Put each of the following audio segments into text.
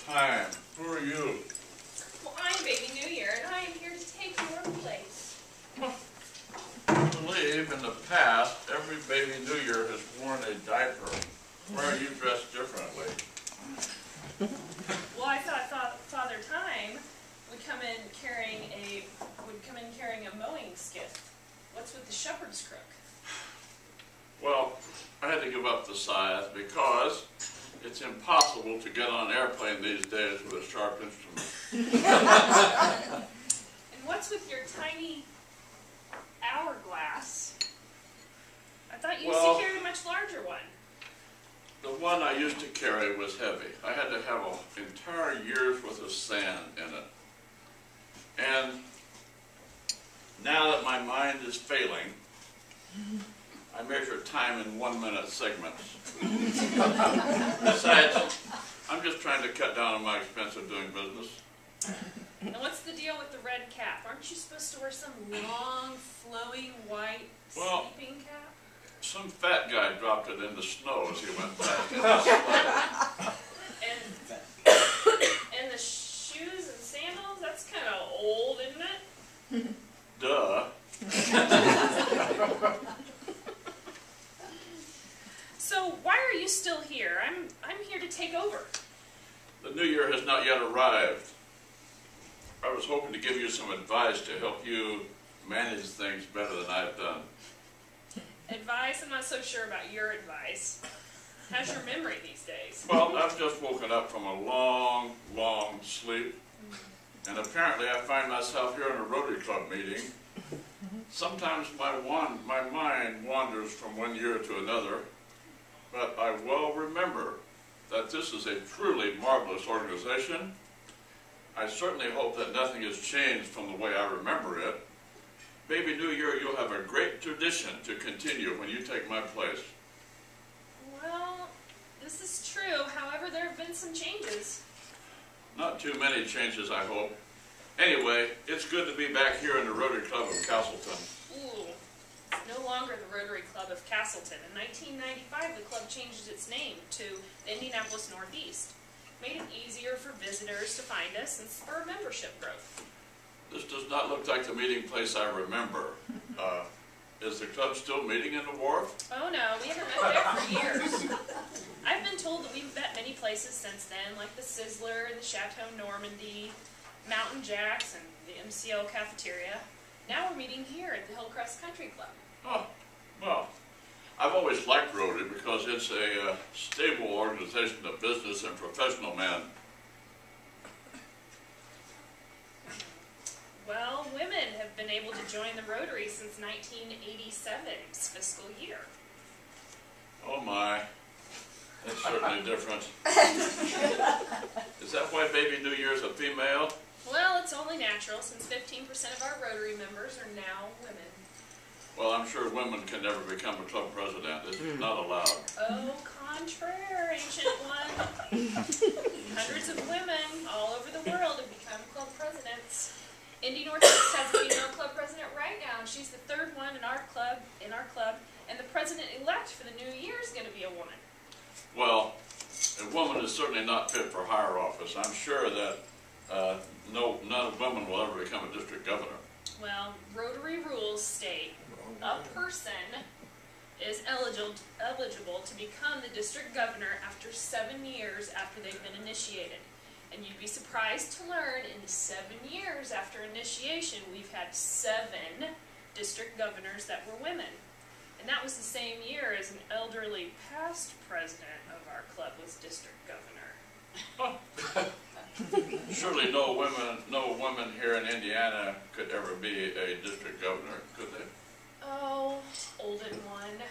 Time. Who are you? Well, I'm Baby New Year, and I am here to take your place. I believe in the past, every Baby New Year has worn a diaper. Why are you dressed differently? Well, I thought Father Time would come in carrying a mowing skiff. What's with the shepherd's crook? Well, I had to give up the scythe because it's impossible to get on an airplane these days with a sharp instrument. And what's with your tiny hourglass? I thought you used to carry a much larger one. The one I used to carry was heavy. I had to have an entire year's worth of sand in it. And now that my mind is failing, I measure time in 1-minute segments. Besides, I'm just trying to cut down on my expense of doing business. And what's the deal with the red cap? Aren't you supposed to wear some long, flowing, white sleeping cap? Some fat guy dropped it in the snow as he went past. And the shoes and sandals, that's kind of old, isn't it? Duh. So why are you still here? I'm here to take over. The new year has not yet arrived. I was hoping to give you some advice to help you manage things better than I've done. Advice? I'm not so sure about your advice. How's your memory these days? Well, I've just woken up from a long, long sleep. And apparently I find myself here in a Rotary Club meeting. Sometimes my mind wanders from one year to another, but I well remember that this is a truly marvelous organization. I certainly hope that nothing has changed from the way I remember it. Baby New Year, you'll have a great tradition to continue when you take my place. Well, this is true. However, there have been some changes. Not too many changes, I hope. Anyway, it's good to be back here in the Rotary Club of Castleton. Ooh, it's no longer the Rotary Club of Castleton. In 1995, the club changed its name to the Indianapolis Northeast. Made it easier for visitors to find us and spur membership growth. This does not look like the meeting place I remember. Is the club still meeting in the wharf? Oh no, we haven't met there for years. I've been told that we've met many places since then, like the Sizzler and the Chateau Normandy, Mountain Jacks, and the MCL cafeteria. Now we're meeting here at the Hillcrest Country Club. Oh, well, I've always liked Rotary because it's a stable organization of business and professional men. Well, women have been able to join the Rotary since 1987's fiscal year. Oh my, that's certainly different. Is that why Baby New Year's a female? Well, it's only natural since 15% of our Rotary members are now women. Well, I'm sure women can never become a club president. It's not allowed. Oh, contraire, ancient one. Hundreds of women all over the world have become club presidents. Indy Northeast has a female club president right now. She's the third one in our club, and the president-elect for the new year is going to be a woman. Well, a woman is certainly not fit for higher office. I'm sure that none of women will ever become a district governor. Well, Rotary rules state a person is eligible to become the district governor after 7 years after they've been initiated. And you'd be surprised to learn in the 7 years after initiation, we've had 7 district governors that were women. And that was the same year as an elderly past president of our club was district governor. Surely no women here in Indiana could ever be a district governor, could they? Oh, olden one.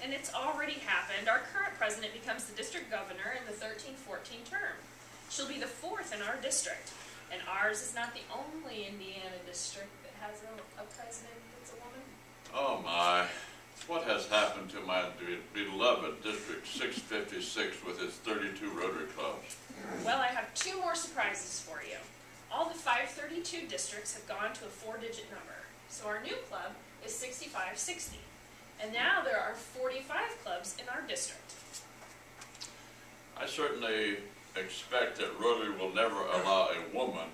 And it's already happened. Our current president becomes the district governor in the 13-14 term. She'll be the 4th in our district. And ours is not the only Indiana district that has a president that's a woman. Oh my. What has happened to my beloved District 656 with its 32 Rotary clubs? Well, I have 2 more surprises for you. All the 532 districts have gone to a 4-digit number. So our new club is 6560. And now there are 45 clubs in our district. I certainly expect that Rotary will never allow a woman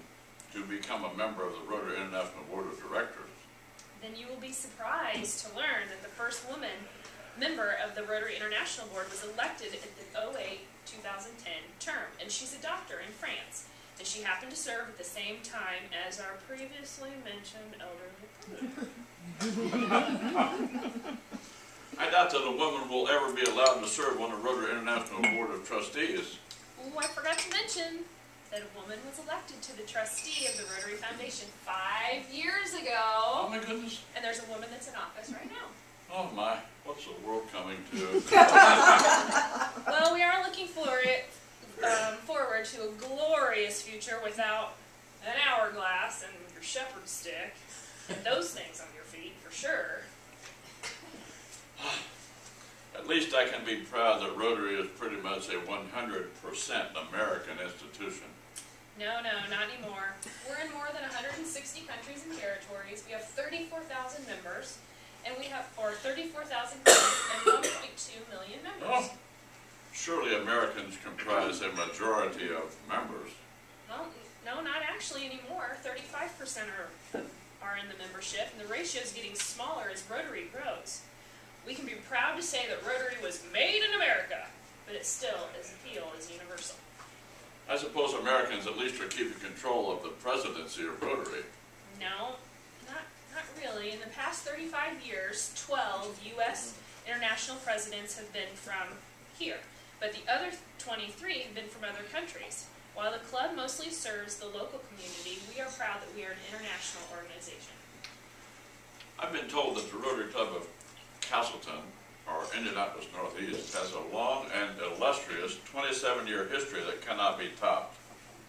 to become a member of the Rotary International Board of Directors. Then you will be surprised to learn that the first woman member of the Rotary International Board was elected at the 2008-2010 term, and she's a doctor in France. And she happened to serve at the same time as our previously mentioned elderly president. I doubt that a woman will ever be allowed to serve on the Rotary International Board of Trustees. Ooh, I forgot to mention that a woman was elected to the trustee of the Rotary Foundation 5 years ago. Oh my goodness. And there's a woman that's in office right now. Oh my, what's the world coming to? Well, we are looking forward to a glorious future without an hourglass and your shepherd's stick and those things on your feet, for sure. At least I can be proud that Rotary is pretty much a 100% American institution. No, not anymore. We're in more than 160 countries and territories. We have 34,000 members, and we have 34,000 and 1.2 million members. Oh, surely Americans comprise a majority of members. Well, no, not actually anymore. 35% are in the membership, and the ratio is getting smaller as Rotary grows. We can be proud to say that Rotary was made in America, but it still, its appeal is universal. I suppose Americans at least are keeping control of the presidency of Rotary. No, not really. In the past 35 years, 12 U.S. international presidents have been from here, but the other 23 have been from other countries. While the club mostly serves the local community, we are proud that we are an international organization. I've been told that the Rotary Club of Castleton, or Indianapolis Northeast, has a long and illustrious 27-year history that cannot be topped.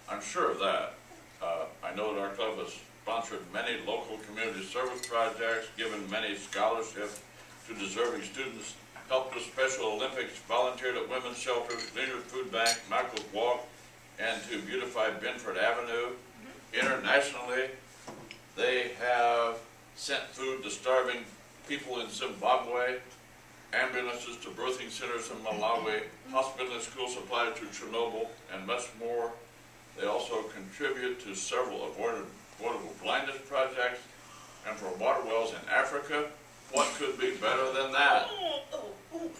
I'm sure of that. I know that our club has sponsored many local community service projects, given many scholarships to deserving students, helped with Special Olympics, volunteered at women's shelters, Gleaner's Food Bank, Michael's Walk, and to beautify Benford Avenue. Internationally, they have sent food to starving people in Zimbabwe, ambulances to birthing centers in Malawi, hospital and school supplies to Chernobyl, and much more. They also contribute to several avoidable blindness projects and for water wells in Africa. What could be better than that?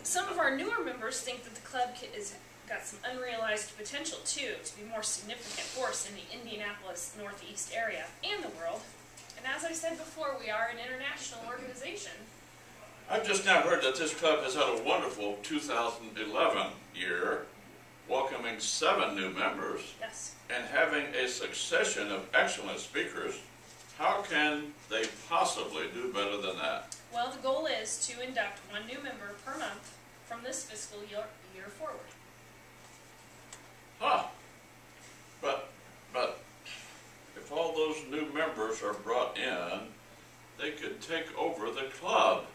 Some of our newer members think that the club has got some unrealized potential too, to be a more significant force in the Indianapolis Northeast area and the world. And as I said before, we are an international organization. I've just now heard that this club has had a wonderful 2011 year, welcoming 7 new members. Yes. And having a succession of excellent speakers. How can they possibly do better than that? Well, the goal is to induct 1 new member per month from this fiscal year forward. Huh. But if all those new members are brought in, they could take over the club.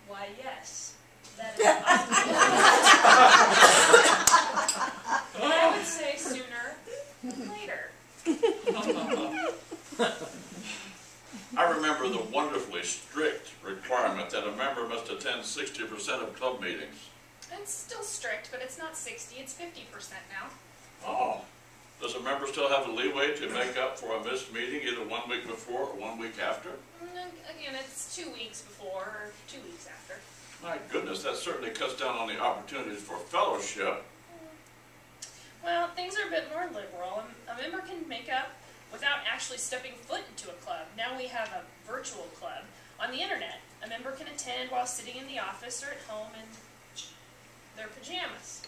Why, yes. That is possible. And I would say sooner than later. I remember the wonderfully strict requirement that a member must attend 60% of club meetings. It's still strict, but it's not 60, it's 50% now. Oh. Does a member still have the leeway to make up for a missed meeting either 1 week before or 1 week after? Again, it's 2 weeks before or 2 weeks after. My goodness, that certainly cuts down on the opportunities for fellowship. Well, things are a bit more liberal. A member can make up without actually stepping foot into a club. Now we have a virtual club on the internet. A member can attend while sitting in the office or at home in their pajamas.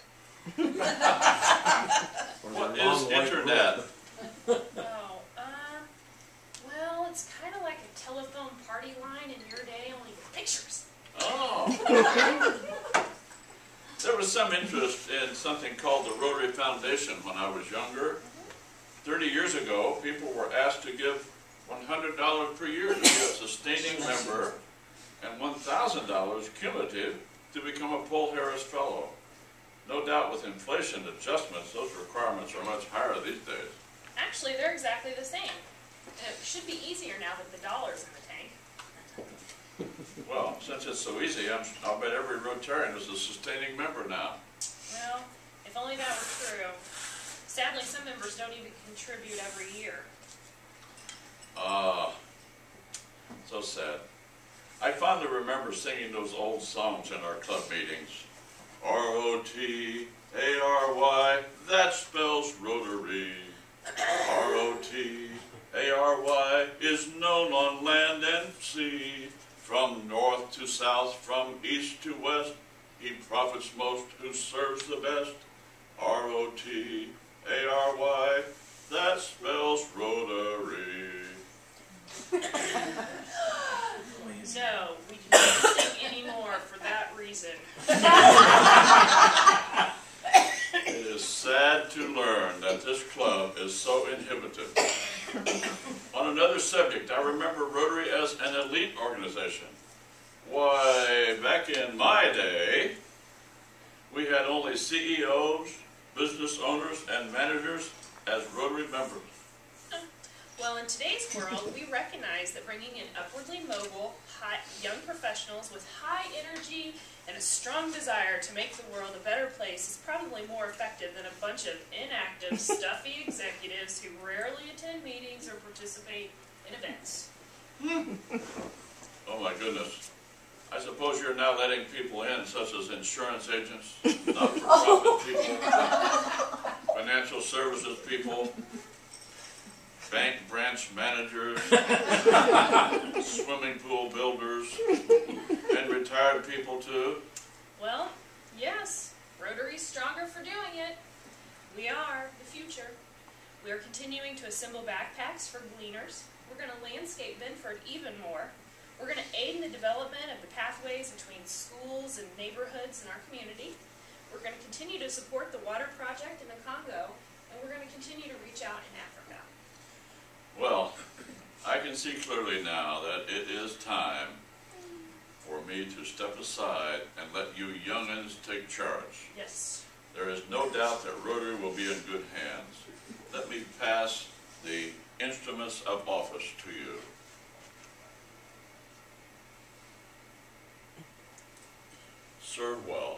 What is internet? Well, it's kind of like a telephone party line in your day, only with pictures. Oh. There was some interest in something called the Rotary Foundation when I was younger. 30 years ago, people were asked to give $100 per year to be a sustaining member and $1,000 cumulative to become a Paul Harris Fellow. No doubt with inflation adjustments, those requirements are much higher these days. Actually, they're exactly the same. And it should be easier now that the dollar's in the tank. Well, since it's so easy, I'll bet every Rotarian is a sustaining member now. Well, if only that were true. Sadly, some members don't even contribute every year. So sad. I fondly remember singing those old songs in our club meetings. R-O-T-A-R-Y, that spells Rotary. R-O-T-A-R-Y is known on land and sea. From north to south, from east to west, he profits most who serves the best. R-O-T-A-R-Y, that spells Rotary. No, we do not sing anymore for that reason. It is sad to learn that this club is so inhibited. On another subject, I remember Rotary as an elite organization. Why, back in my day, we had only CEOs, business owners, and managers as Rotary members. Well, in today's world, we recognize that bringing in upwardly mobile, young professionals with high energy and a strong desire to make the world a better place is probably more effective than a bunch of inactive, stuffy executives who rarely attend meetings or participate in events. Oh my goodness. I suppose you're now letting people in, such as insurance agents, not-for-profit people, financial services people, bank branch managers, swimming pool builders, and retired people too. Well, yes, Rotary's stronger for doing it. We are the future. We are continuing to assemble backpacks for gleaners. We're going to landscape Benford even more. We're going to aid in the development of the pathways between schools and neighborhoods in our community. We're going to continue to support the water project in the Congo, and we're going to continue to reach out in Africa. Well, I can see clearly now that it is time for me to step aside and let you young'uns take charge. Yes. There is no doubt that Rotary will be in good hands. Let me pass the instruments of office to you. Serve well.